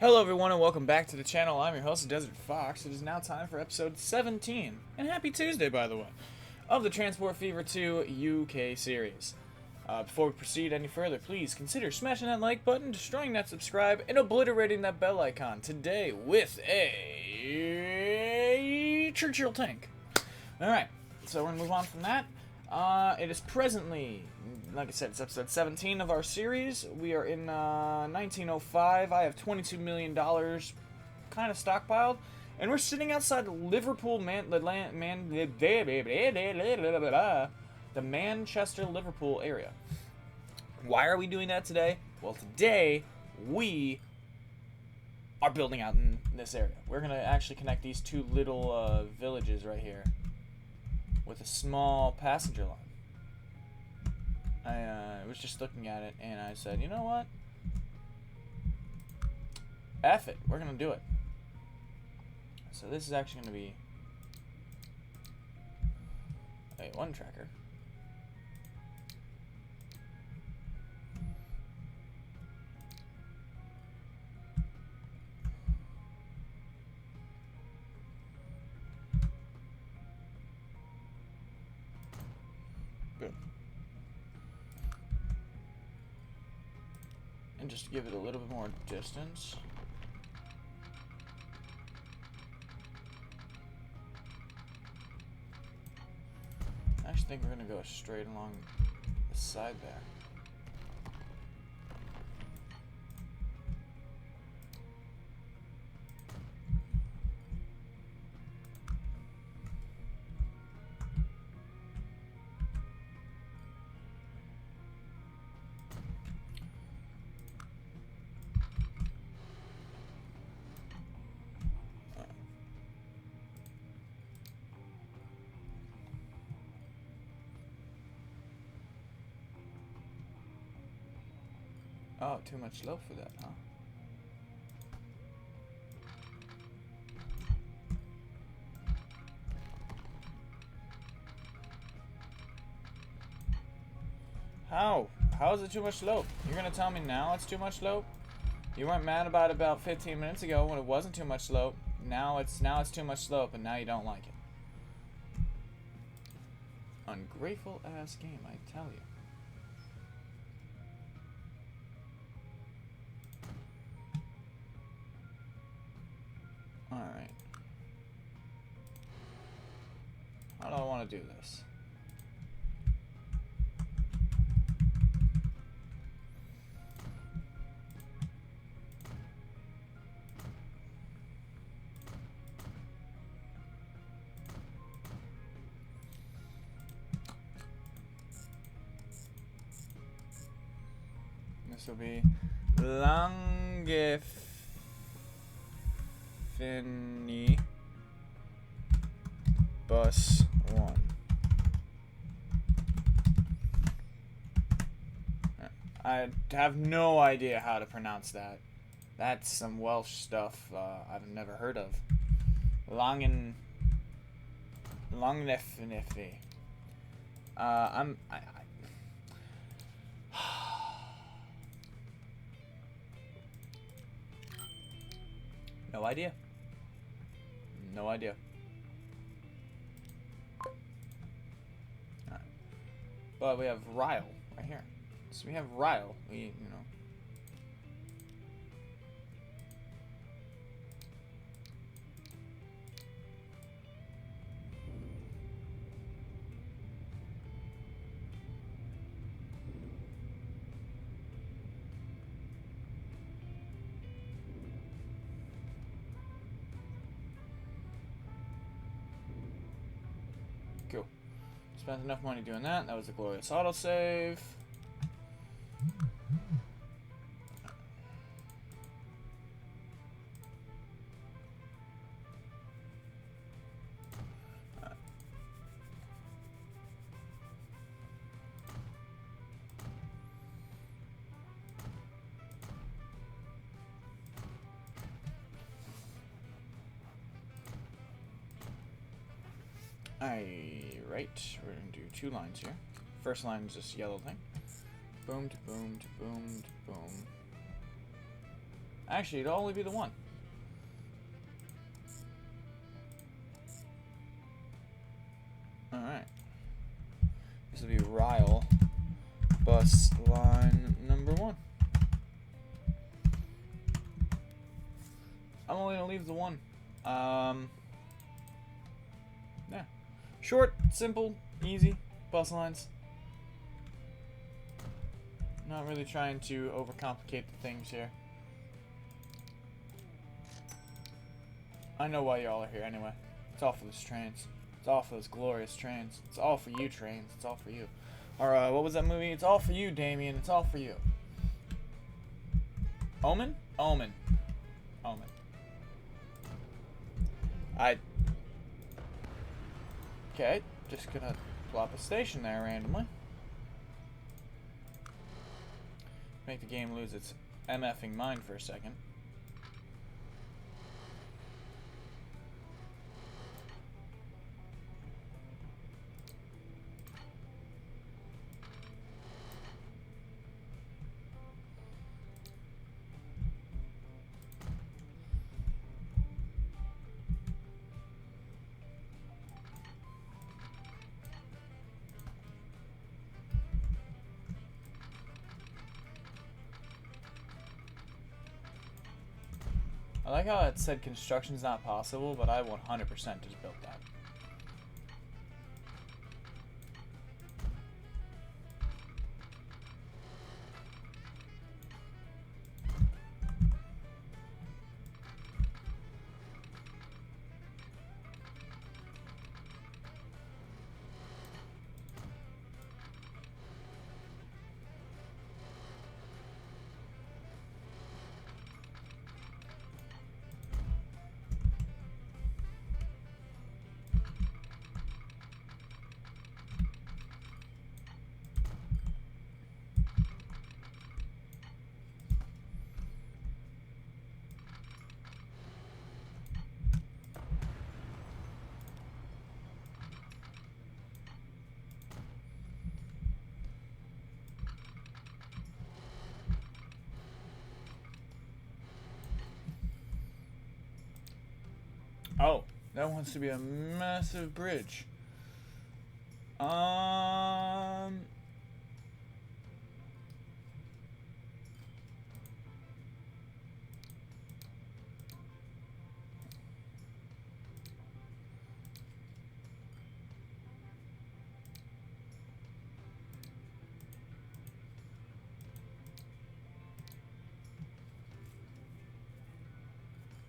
Hello everyone and welcome back to the channel. I'm your host, DesertFox. It is now time for episode 17, and happy Tuesday by the way, of the Transport Fever 2 UK series. Before we proceed any further, please consider smashing that like button, destroying that subscribe, and obliterating that bell icon today with a Churchill tank. Alright, so we're going to move on from that. It is presently, like I said, it's episode 17 of our series. We are in 1905. I have $22 million kind of stockpiled. And we're sitting outside Liverpool, the Manchester, Liverpool area. Why are we doing that today? Well, today we are building out in this area. We're going to actually connect these two little villages right here with a small passenger line. I was just looking at it and I said, you know what? F it. We're going to do it. So this is actually going to be a one tracker. Good. And just give it a little bit more distance. I actually think we're going to go straight along the side there. Oh, too much slope for that, huh? How? How is it too much slope? You're gonna tell me now it's too much slope? You weren't mad about 15 minutes ago when it wasn't too much slope. Now it's too much slope, and now you don't like it. Ungrateful ass game, I tell you. Alright. How do I want to do this? This will be Longifini Bus 1. I have no idea how to pronounce that. That's some Welsh stuff I've never heard of. Longifini. No idea. No idea. Alright. But we have Ryle right here. So we have Ryle. We, Cool. Spent enough money doing that. That was a glorious autosave. Alright, we're gonna do two lines here. First line is this yellow thing. Boom to boom to boom to boom. Actually, it'll only be the one. Alright. This will be Ryle. Bus line number 1. I'm only going to leave the 1. Yeah. Short, simple, easy bus lines. Not really trying to overcomplicate the things here. I know why y'all are here anyway. It's all for those trains. It's all for those glorious trains. It's all for you, trains. It's all for you. Or, what was that movie? It's all for you, Damien. It's all for you. Omen? Omen. Omen. Okay, just gonna plop a station there randomly. Make the game lose its MFing mind for a second. I like how it said construction's not possible, but I 100% just built that. Oh, that wants to be a massive bridge.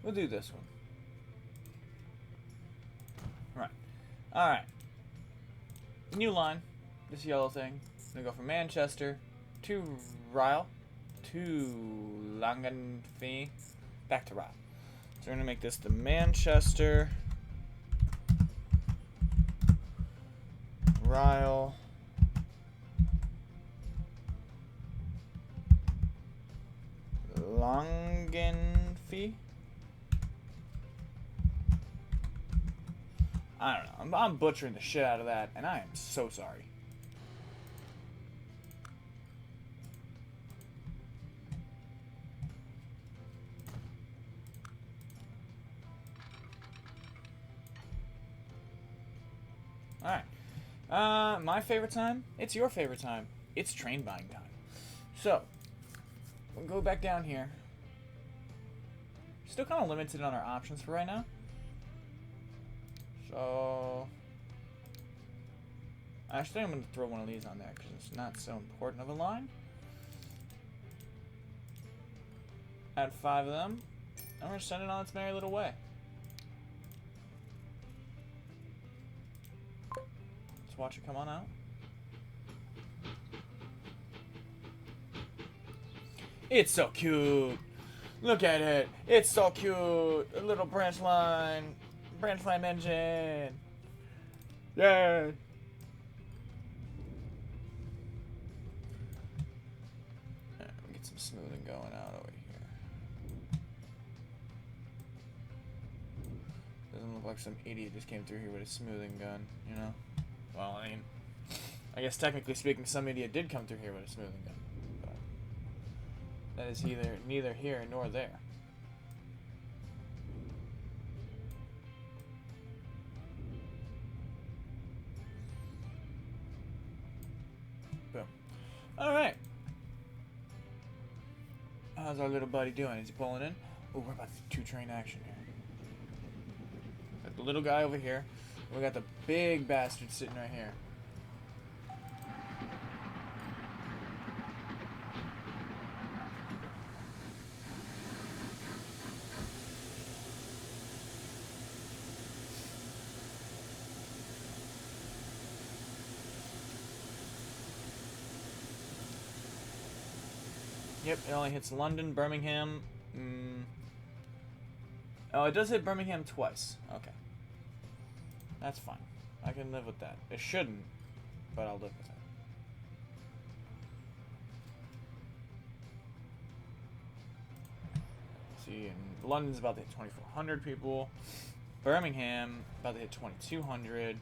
We'll do this one. Right. Alright. New line. This yellow thing. Gonna go from Manchester to Ryle to Langenfee back to Ryle. So we're gonna make this the Manchester Ryle Langenfee. I don't know. I'm butchering the shit out of that, and I am so sorry. Alright. My favorite time? It's your favorite time. It's train buying time. So, we'll go back down here. Still kind of limited on our options for right now. So, actually I'm going to throw one of these on there because it's not so important of a line. Add 5 of them, and we're going to send it on its merry little way. Let's watch it come on out. It's so cute. Look at it. It's so cute. A little branch line. Branch line engine. Yay. Get some smoothing going out over here. Doesn't look like some idiot just came through here with a smoothing gun, you know? Well, I mean, I guess technically speaking, some idiot did come through here with a smoothing gun. that is neither here nor there. Boom. Alright. How's our little buddy doing? Is he pulling in? Oh, we're about to do two-train action here. Got the little guy over here. We got the big bastard sitting right here. Yep, it only hits London, Birmingham. Oh, it does hit Birmingham twice. Okay. That's fine. I can live with that. It shouldn't, but I'll live with it. See, and London's about to hit 2,400 people. Birmingham about to hit 2,200.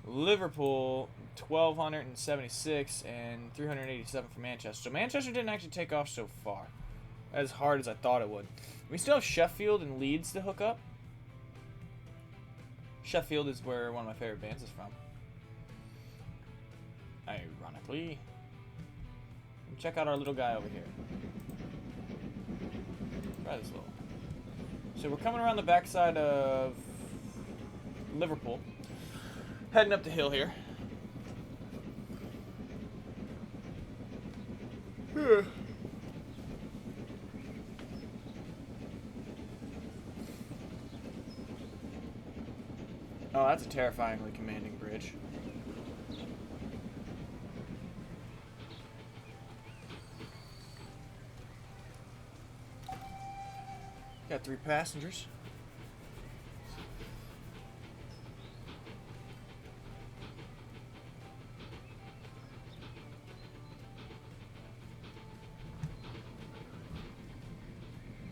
Liverpool 1,276 and 387 for Manchester. So Manchester didn't actually take off so far, as hard as I thought it would. We still have Sheffield and Leeds to hook up. Sheffield is where one of my favorite bands is from. Ironically. And check out our little guy over here. Try this little. So we're coming around the backside of Liverpool. Heading up the hill here. Oh, that's a terrifyingly commanding bridge. Got 3 passengers.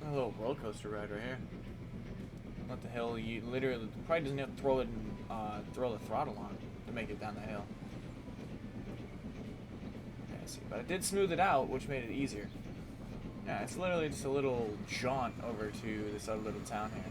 A little roller coaster ride right here. What the hell? You literally probably doesn't have to throw the throttle on to make it down the hill. Yeah, I see. But I did smooth it out, which made it easier. Yeah, it's literally just a little jaunt over to this other little town here.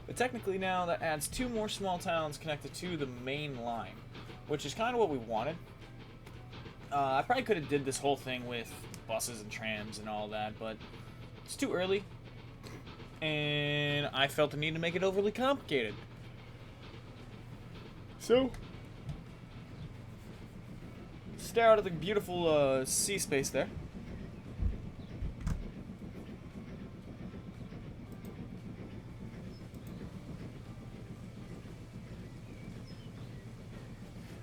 But technically now that adds 2 more small towns connected to the main line, which is kind of what we wanted. I probably could have did this whole thing with buses and trams and all that, but it's too early, and I felt the need to make it overly complicated. So, stare out at the beautiful sea space there.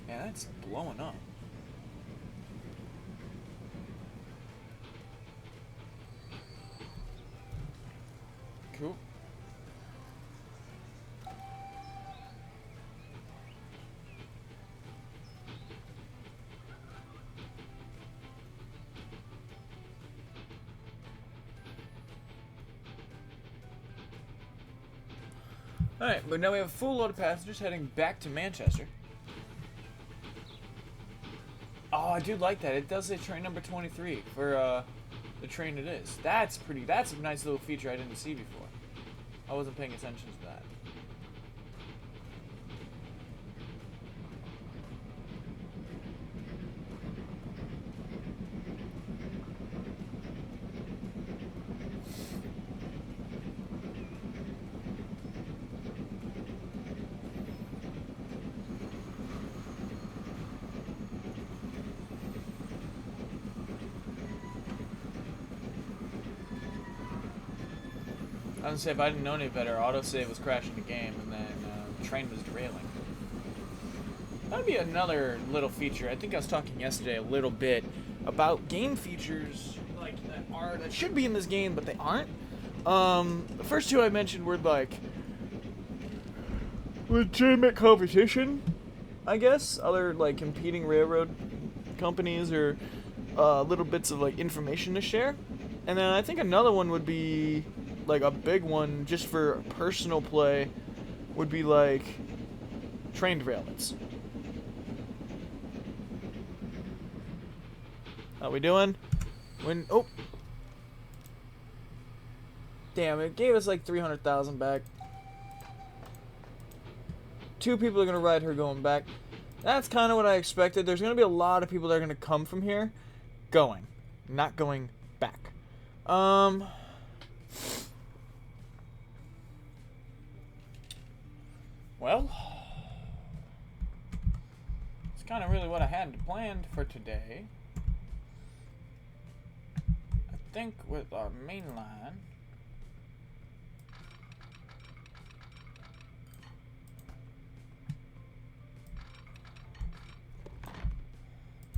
Yeah, that's blowing up. Cool. Alright, but now we have a full load of passengers heading back to Manchester. Oh, I do like that. It does say train number 23 for the train it is. That's a nice little feature I didn't see before. I wasn't paying attention to that. I was gonna say, if I didn't know any better, autosave was crashing the game, and then the train was derailing. That'd be another little feature. I think I was talking yesterday a little bit about game features like that should be in this game, but they aren't. The first 2 I mentioned were like legitimate competition, I guess. Other like competing railroad companies or little bits of like information to share. And then I think another one would be, like, a big one just for personal play would be, like, train derailments. How we doing? Oh. Damn, it gave us like 300,000 back. 2 people are going to ride her going back. That's kind of what I expected. There's going to be a lot of people that are going to come from here going, not going back. Well, it's kind of really what I had planned for today. I think with our main line,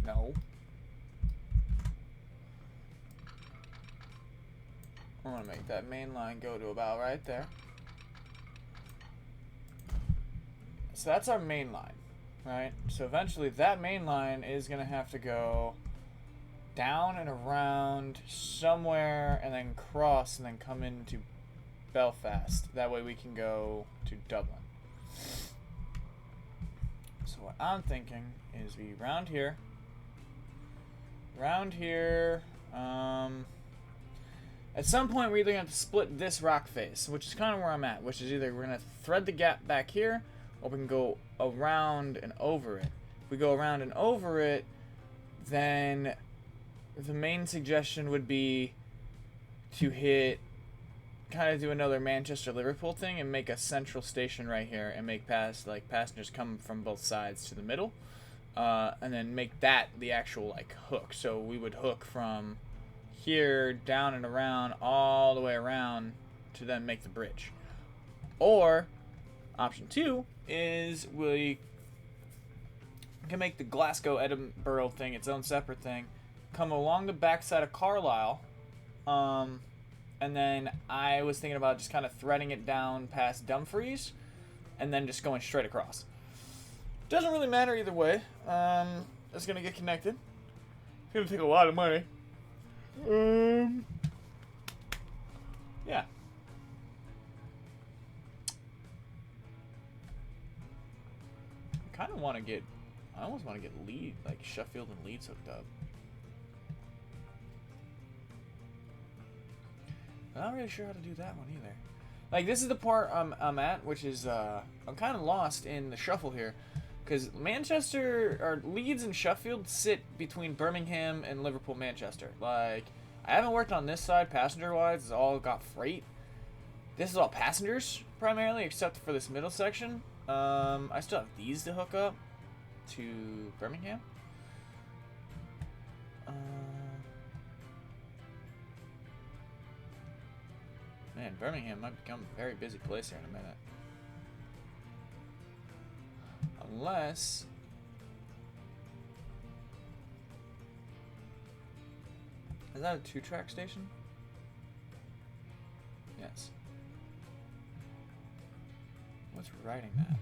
no. I want to make that main line go to about right there. So that's our main line, right? So eventually that main line is going to have to go down and around somewhere and then cross and then come into Belfast. That way we can go to Dublin. So what I'm thinking is we round here. At some point we're either going to have to split this rock face, which is kind of where I'm at, which is either we're going to thread the gap back here, or we can go around and over it. If we go around and over it, then the main suggestion would be to hit, kind of do another Manchester-Liverpool thing and make a central station right here and make passengers come from both sides to the middle, and then make that the actual like hook. So we would hook from here down and around all the way around to then make the bridge. Or option 2 is we can make the Glasgow-Edinburgh thing its own separate thing, come along the backside of Carlisle, and then I was thinking about just kind of threading it down past Dumfries and then just going straight across. Doesn't really matter either way. It's going to get connected. It's going to take a lot of money. Yeah. I almost want to get Sheffield and Leeds hooked up. I'm not really sure how to do that one either. Like, this is the part I'm at, which is, I'm kind of lost in the shuffle here. Because Leeds and Sheffield sit between Birmingham and Liverpool, Manchester. Like, I haven't worked on this side passenger-wise. It's all got freight. This is all passengers, primarily, except for this middle section. I still have these to hook up to Birmingham. Man, Birmingham might become a very busy place here in a minute. Unless... Is that a 2-track station? Yes. What's writing that?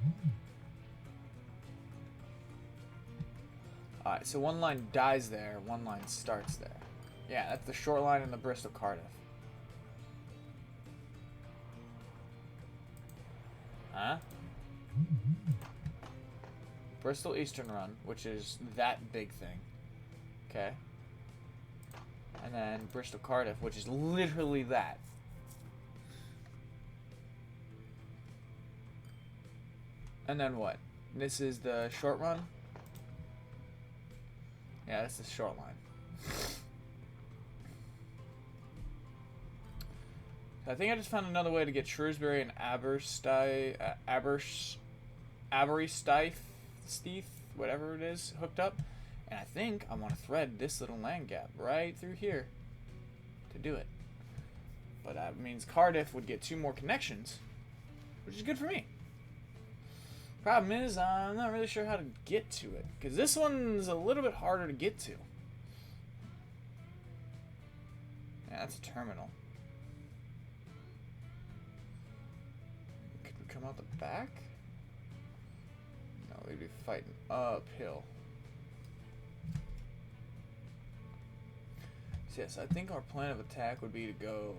Alright, so one line dies there, one line starts there. Yeah, that's the short line in the Bristol Cardiff. Huh? Bristol Eastern Run, which is that big thing. Okay. And then Bristol Cardiff, which is literally that. And then what? This is the short run? Yeah, that's the short line. I think I just found another way to get Shrewsbury and Aberystwyth, whatever it is, hooked up. And I think I want to thread this little land gap right through here to do it. But that means Cardiff would get 2 more connections, which is good for me. Problem is, I'm not really sure how to get to it, because this one's a little bit harder to get to. Yeah, that's a terminal. Could we come out the back? No, we'd be fighting uphill. So yes, I think our plan of attack would be to go...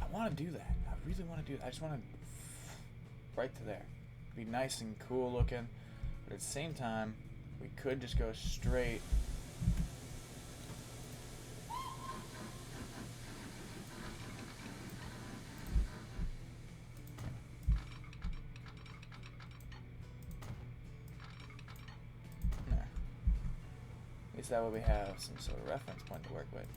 I want to do that. I really want to do that. I just want to... right to there. Be nice and cool looking. But at the same time, we could just go straight... that way we have some sort of reference point to work with.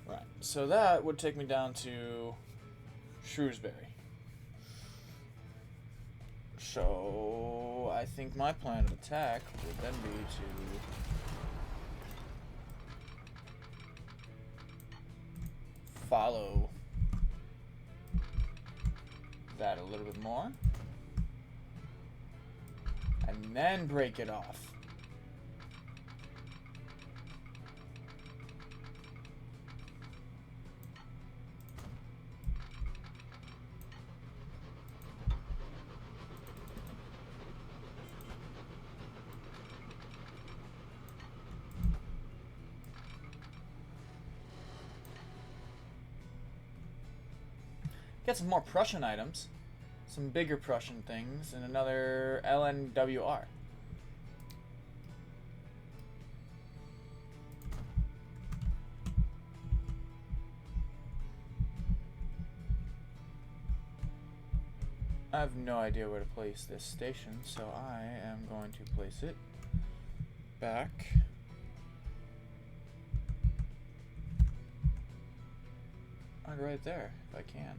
Right, so that would take me down to Shrewsbury. So I think my plan of attack would then be to follow that a little bit more and then break it off. Get some more Prussian items, some bigger Prussian things, and another LNWR. I have no idea where to place this station, so I am going to place it back right there, if I can.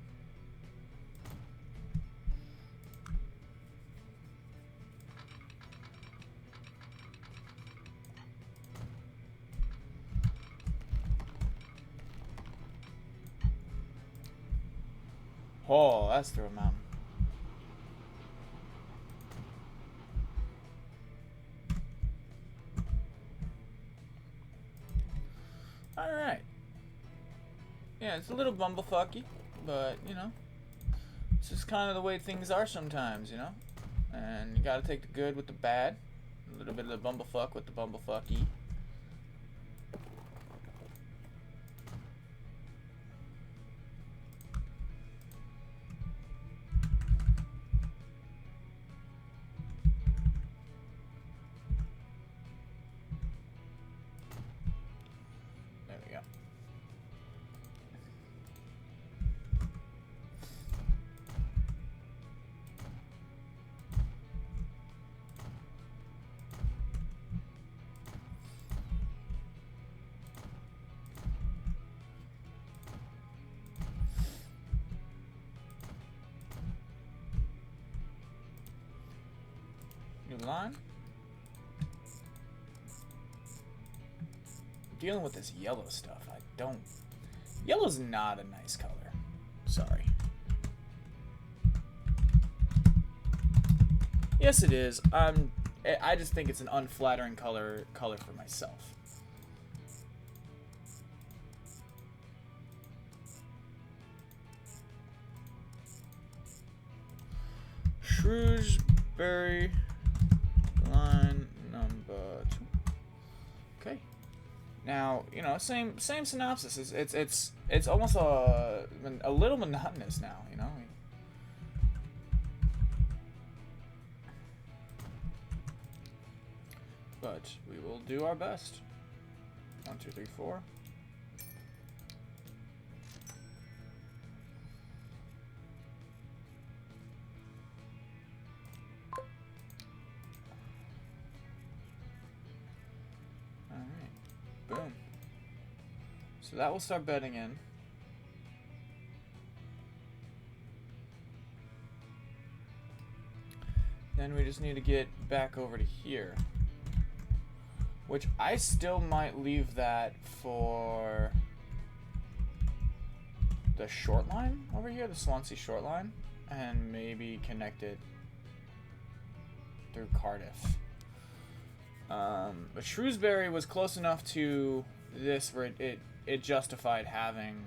Oh, that's through a mountain. Alright. Yeah, it's a little bumblefucky, but, you know, it's just kind of the way things are sometimes, you know? And you gotta take the good with the bad, a little bit of the bumblefuck with the bumblefucky. Line. Dealing with this yellow stuff, I don't... Yellow's not a nice color. Sorry. Yes, it is. I just think it's an unflattering color for myself. Shrewsbury. Line number 2. Okay. Now, you know, same synopsis. It's almost a little monotonous now, you know. But we will do our best. 1, 2, 3, 4. Boom. So that will start bedding in. Then we just need to get back over to here. Which I still might leave that for the short line over here, the Swansea short line, and maybe connect it through Cardiff. But Shrewsbury was close enough to this where it justified having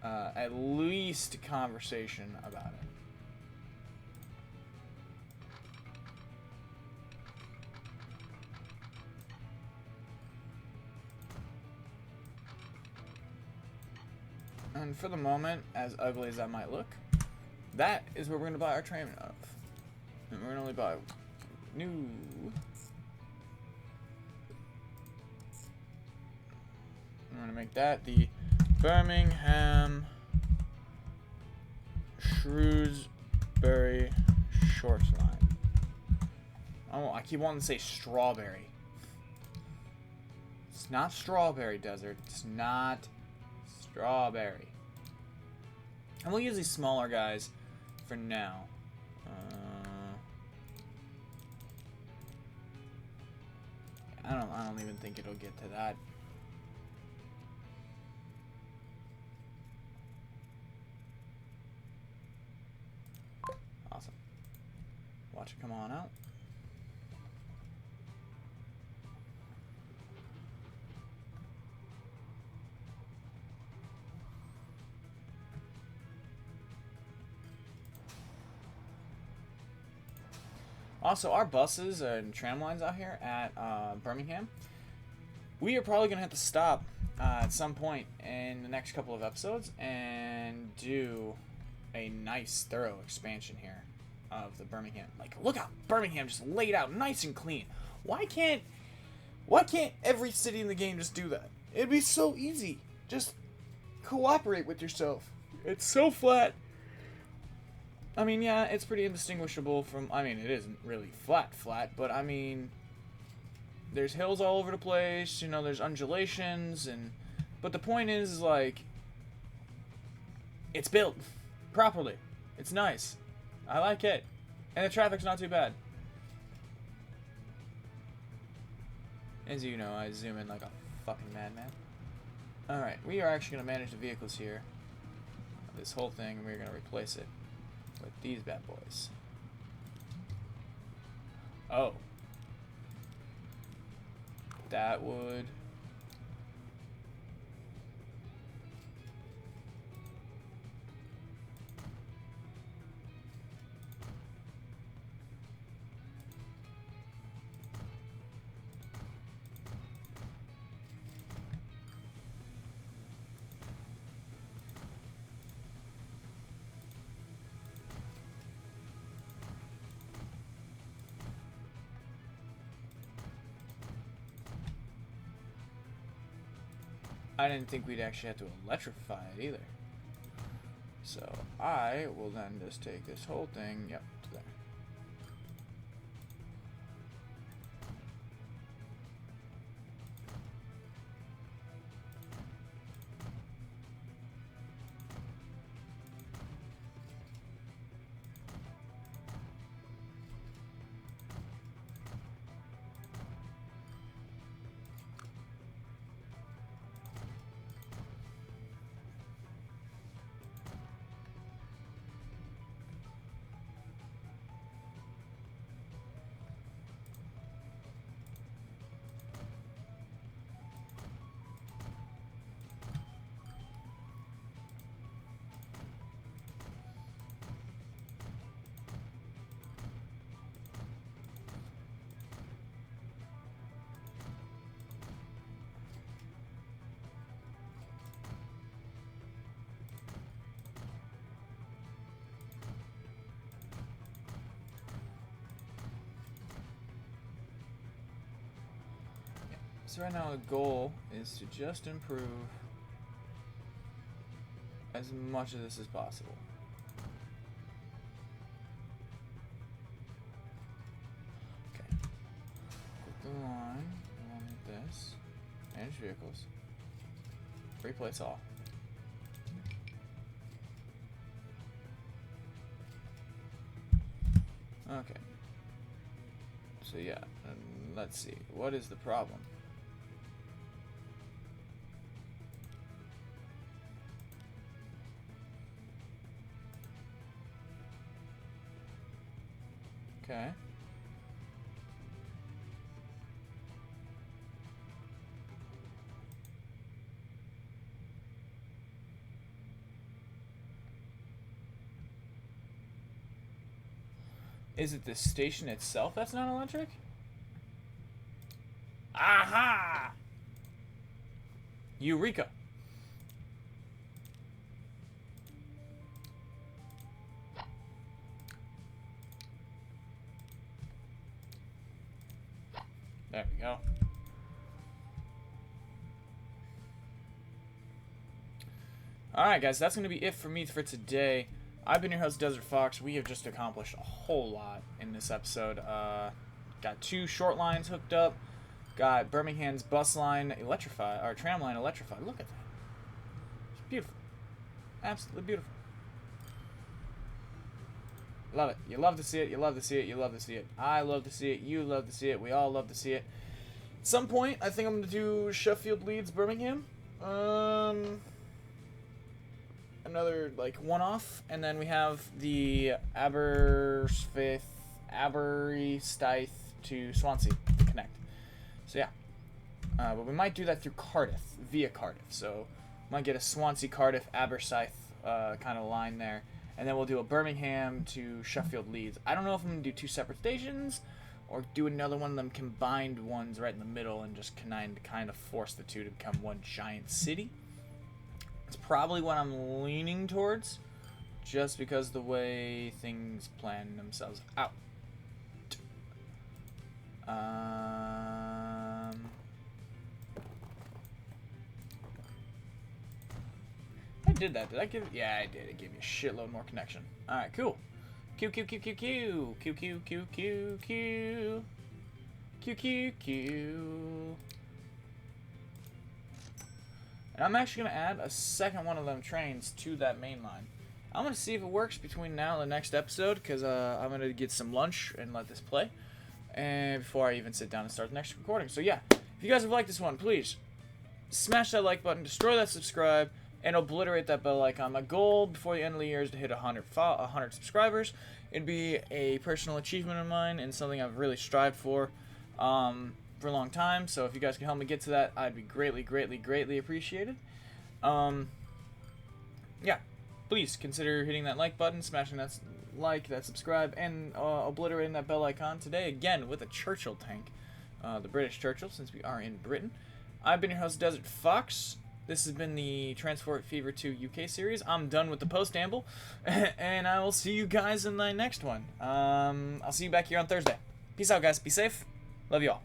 at least conversation about it. And for the moment, as ugly as that might look, that is where we're going to buy our tram out of. And we're going to only buy new. I'm going to make that the Birmingham Shrewsbury short line. Oh, I keep wanting to say strawberry. It's not strawberry, Desert. It's not strawberry. And we'll use these smaller guys for now. I don't even think it'll get to that. Awesome. Watch it come on out. Also, our buses and tram lines out here at Birmingham, we are probably going to have to stop at some point in the next couple of episodes and do a nice, thorough expansion here of the Birmingham. Like, look how Birmingham just laid out nice and clean. Why can't every city in the game just do that? It'd be so easy. Just cooperate with yourself. It's so flat. I mean, yeah, it's pretty indistinguishable from... I mean, it isn't really flat, but I mean... There's hills all over the place, you know, there's undulations, and... But the point is, like... It's built properly. It's nice. I like it. And the traffic's not too bad. As you know, I zoom in like a fucking madman. Alright, we are actually going to manage the vehicles here. This whole thing, and we're going to replace it with these bad boys. Oh. That would... I didn't think we'd actually have to electrify it either. So I will then just take this whole thing, yep, to there. So right now the goal is to just improve as much of this as possible. Okay. Put the line along with this. Manage vehicles. Replace all. Okay. So yeah, let's see. What is the problem? Okay. Is it the station itself that's not electric? Aha! Eureka! There we go. Alright guys, that's going to be it for me for today. I've been your host, DesertFox. We have just accomplished a whole lot in this episode. Got 2 short lines hooked up. Got Birmingham's bus line electrified, or tram line electrified. Look at that. It's beautiful. Absolutely beautiful. Love it. You love to see it. You love to see it. You love to see it. I love to see it. You love to see it. We all love to see it. At some point, I think I'm going to do Sheffield, Leeds, Birmingham. Another like one-off, and then we have the Aberystwyth to Swansea to connect. So yeah, but we might do that through Cardiff, via Cardiff. So might get a Swansea, Cardiff, Aberystwyth kind of line there, and then we'll do a Birmingham to Sheffield, Leeds. I don't know if I'm gonna do 2 separate stations or do another one of them combined ones right in the middle and just kind of force the 2 to become one giant city. It's probably what I'm leaning towards, just because the way things plan themselves out. I did that. Did I give? Yeah, I did. It gave me a shitload more connection. All right, cool. Q Q Q Q Q Q Q Q Q Q Q Q Q. And I'm actually going to add a second one of them trains to that main line. I'm going to see if it works between now and the next episode, because I'm going to get some lunch and let this play, and before I even sit down and start the next recording. So yeah, if you guys have liked this one, please smash that like button, destroy that subscribe, and obliterate that bell icon. My goal before the end of the year is to hit 100 subscribers. It'd be a personal achievement of mine and something I've really strived for a long time. So if you guys can help me get to that, I'd be greatly appreciated. Yeah, please consider hitting that like button, smashing that that subscribe, and obliterating that bell icon today, again with a Churchill tank, the British Churchill, since we are in Britain. I've been your host, DesertFox. This has been the Transport Fever 2 UK series. I'm done with the post-amble, and I will see you guys in the next one. I'll see you back here on Thursday. Peace out, guys. Be safe. Love you all.